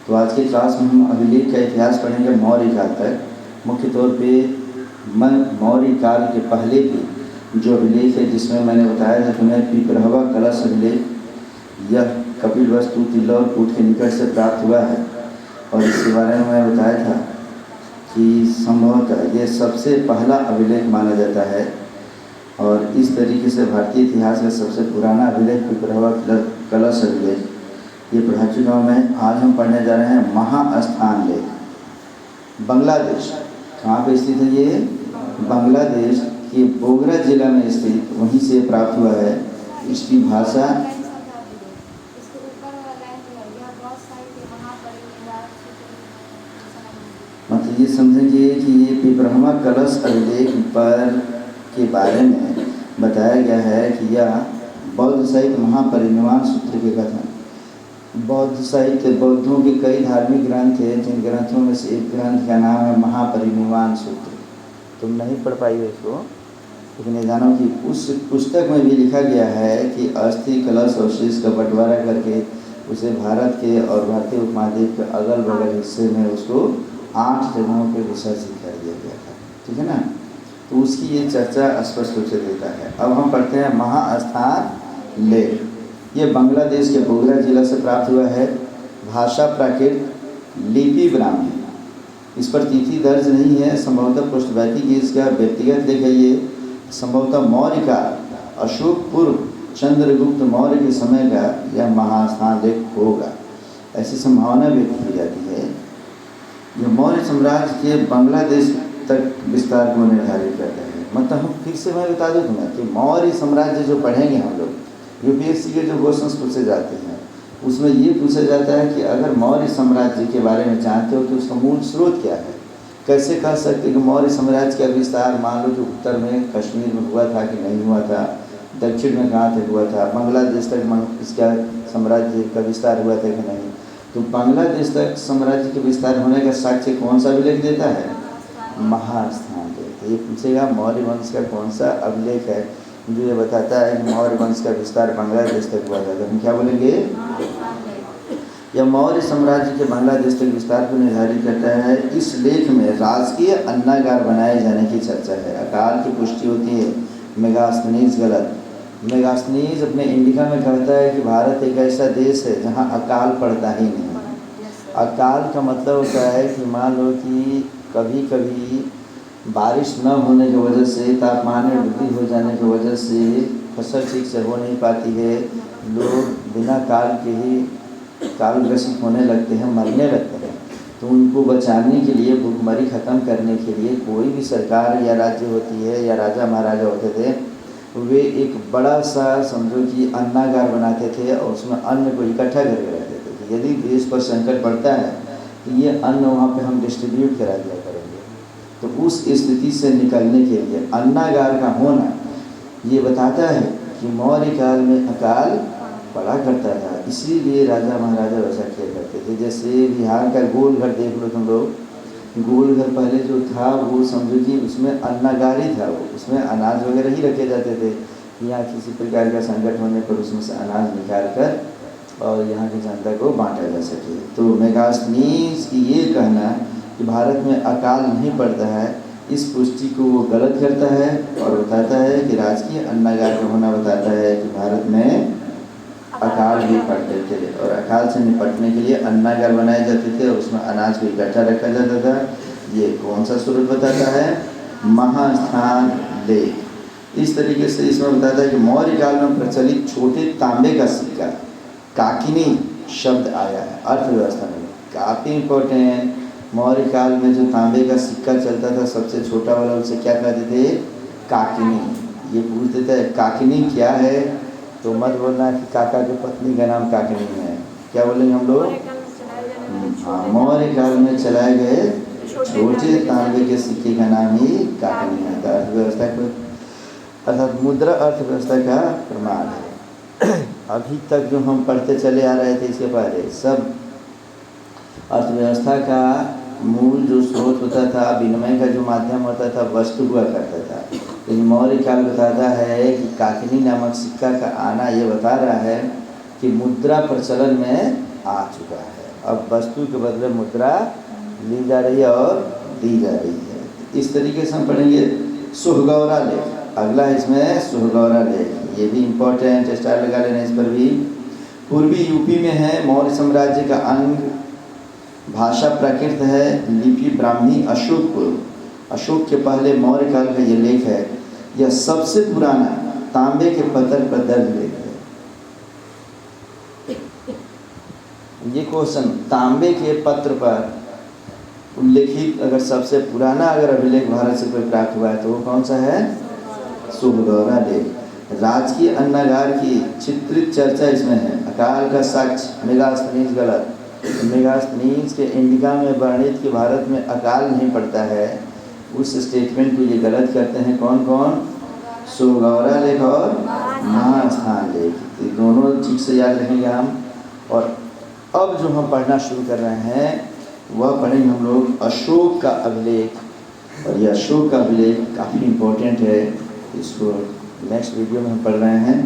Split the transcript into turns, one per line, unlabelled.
तो आज के क्लास में हम अभिलेख का इतिहास पढ़ेंगे मौर्य काल तक। मुख्य तौर पे मौर्य काल के पहले भी जो अभिलेख है, जिसमें मैंने बताया था तुम्हें पिपरहवा कलश अभिलेख, यह कपिलवस्तु तिल्लौर कूट के निकट से प्राप्त हुआ है। और इसके बारे में मैं बताया था कि संभवतः ये सबसे पहला अभिलेख माना जाता है। और इस तरीके से भारतीय इतिहास का सबसे पुराना अभिलेख पिपरहवा कलश अभिलेख ये पढ़ा चुका हूँ मैं। आज हम पढ़ने जा रहे हैं महास्थान लेख। बांग्लादेश कहाँ पे स्थित है? ये बांग्लादेश के बोगरा जिला में स्थित, वहीं से प्राप्त हुआ है। इसकी भाषा मतलब ये समझेंगे कि ये पिपरहवा कलश अभिलेख पर के बारे में बताया गया है कि यह बौद्ध साहित्य महापरिनिर्वाण सूत्र के कथन। बौद्ध साहित्य, बौद्धों के कई धार्मिक ग्रंथ हैं, जिन ग्रंथों में से एक ग्रंथ का नाम है महापरिनिर्वाण सूत्र। तुम नहीं पढ़ पाई हो इसको, लेकिन ये जानो कि उस पुस्तक में भी लिखा गया है कि अस्थि कलश अवशेष का बंटवारा करके उसे भारत के और भारतीय उपमहाद्वीप के अगल बगल हिस्से में उसको 8 जगहों पर विसर्जित कर दिया गया था। ठीक है ना? तो उसकी ये चर्चा स्पष्ट रूप से देता है। अब हम पढ़ते हैं महास्थान लेख। ये बांग्लादेश के बोगरा जिला से प्राप्त हुआ है। भाषा प्राकृत, लिपि ब्राह्मी। इस पर तिथि दर्ज नहीं है। संभवतः पृष्ठभूमि की इसका व्यक्तिगत लेख है। ये संभवतः मौर्य का अशोक पूर्व चंद्रगुप्त मौर्य के समय का यह महास्थान लेख होगा, ऐसी संभावना व्यक्त की जाती है। जो मौर्य साम्राज्य के बांग्लादेश तक विस्तार को निर्धारित करता है। मतलब हम फिर से मैं बता दूँ तुम्हें कि मौर्य साम्राज्य जो पढ़ेंगे हम लोग, यूपीएससी के जो क्वेश्चन पूछे जाते हैं उसमें ये पूछा जाता है कि अगर मौर्य साम्राज्य के बारे में जानते हो तो उसका मूल स्रोत क्या है। कैसे कह सकते कि मौर्य साम्राज्य का विस्तार मान लो जो उत्तर में कश्मीर में हुआ था कि नहीं हुआ था, दक्षिण में कहाँ तक हुआ था, बांग्लादेश तक इसका साम्राज्य का विस्तार हुआ था कि नहीं। तो बांग्लादेश तक साम्राज्य के विस्तार होने का साक्ष्य कौन सा अभिलेख देता है? महास्थान लेख। ये पूछेगा मौर्य वंश का कौन सा अभिलेख है जो ये बताता है कि मौर्य वंश का विस्तार बांग्लादेश तक हुआ था। तो हम क्या बोलेंगे? यह मौर्य साम्राज्य के बांग्लादेश तक विस्तार को निर्धारित करता है। इस लेख में राजकीय अन्नागार बनाए जाने की चर्चा है। अकाल की पुष्टि होती है। मेगास्थनीज गलत। मेगास्थनीज अपने इंडिका में कहता है कि भारत एक ऐसा देश है जहाँ अकाल पड़ता ही नहीं। अकाल का मतलब होता है कि मान लो कि कभी कभी बारिश न होने की वजह से, तापमान में वृद्धि हो जाने की वजह से फसल ठीक से हो नहीं पाती है, लोग बिना काल के ही कालग्रसित होने लगते हैं, मरने लगते हैं। तो उनको बचाने के लिए, भूखमरी ख़त्म करने के लिए कोई भी सरकार या राज्य होती है या राजा महाराजा होते थे, वे एक बड़ा सा समझो कि अन्नागार बनाते थे और उसमें अन्न को इकट्ठा करके रखते थे कि यदि देश पर संकट पड़ता है तो ये अन्न वहाँ पे हम डिस्ट्रीब्यूट करा दिया करेंगे। तो उस स्थिति से निकलने के लिए अन्नागार का होना ये बताता है कि मौर्य काल में अकाल पड़ा करता था, इसीलिए राजा महाराजा वैसा किया करते थे। जैसे बिहार का गोल घर देख लो तुम लोग, गोल घर पहले जो था वो समझो कि उसमें अन्नागार ही था, वो उसमें अनाज वगैरह ही रखे जाते थे। यहाँ किसी प्रकार का संकट होने पर उसमें से अनाज निकाल कर और यहाँ की जनता को बांटा जा सके। तो मेगास्थनीज की ये कहना कि भारत में अकाल नहीं पड़ता है, इस पुष्टि को वो गलत करता है और बताता है कि राजकीय अन्नागार का होना बताता है कि भारत में अकाल भी पड़ते थे और अकाल से निपटने के लिए अन्नागार बनाए जाते थे और उसमें अनाज को इकट्ठा रखा जाता था। ये कौन सा स्रोत बताता है? महास्थान लेख। इस तरीके से इसमें बताता है कि मौर्य काल में प्रचलित छोटे तांबे का सिक्का, काकिनी शब्द आया है अर्थव्यवस्था में, काफ़ी इम्पोर्टेंट। मौर्य काल में जो तांबे का सिक्का चलता था सबसे छोटा वाला, उसे क्या कहते थे? काकिनी। ये पूछते थे काकिनी क्या है, तो मत बोलना कि काका की पत्नी का नाम काकिनी है। क्या बोलेंगे हम लोग? हाँ, मौर्य काल में चलाए गए छोटे तांबे के सिक्के का नाम ही काकिनी है। अर्थव्यवस्था को, अर्थात मुद्रा अर्थव्यवस्था का प्रमाण है। अभी तक जो हम पढ़ते चले आ रहे थे इसके पहले, सब अर्थव्यवस्था का मूल जो स्रोत होता था, विनिमय का जो माध्यम होता था, वस्तु हुआ करता था। लेकिन मौर्य काल बताता है कि काकिनी नामक सिक्का का आना ये बता रहा है कि मुद्रा प्रचलन में आ चुका है। अब वस्तु के बदले मुद्रा ली जा रही है और दी जा रही है। इस तरीके से हम पढ़ेंगे सुहगौरा लेख। अगला इसमें सुहगौरा लेख, ये भी इम्पोर्टेंट, स्टार लगा लेना इस पर भी। पूर्वी यूपी में है, मौर्य साम्राज्य का अंग, भाषा प्राकृत है, लिपि ब्राह्मी, अशोक के पहले मौर्य काल का ये लेख है। यह सबसे पुराना तांबे के पत्थर पर दर्ज लेख है। ये क्वेश्चन, तांबे के पत्र पर उल्लेखित अगर सबसे पुराना अगर अभिलेख भारत से कोई प्राप्त हुआ है तो वो कौन सा है? सुहगौरा लेख। राजकीय अन्नागार की चित्रित चर्चा इसमें है। अकाल का साक्ष्य, मेगास्थनीज गलत। मेगास्थनीज के इंडिका में वर्णित कि भारत में अकाल नहीं पड़ता है, उस स्टेटमेंट को ये गलत करते हैं। कौन कौन? सुहगौरा लेख और महास्थान लेख। ये दोनों ठीक से याद रखेंगे हम। और अब जो हम पढ़ना शुरू कर रहे हैं वह पढ़ेंगे हम लोग अशोक का अभिलेख। और यह अशोक का अभिलेख काफ़ी इम्पोर्टेंट है, इसको नेक्स्ट वीडियो में हम पढ़ रहे हैं।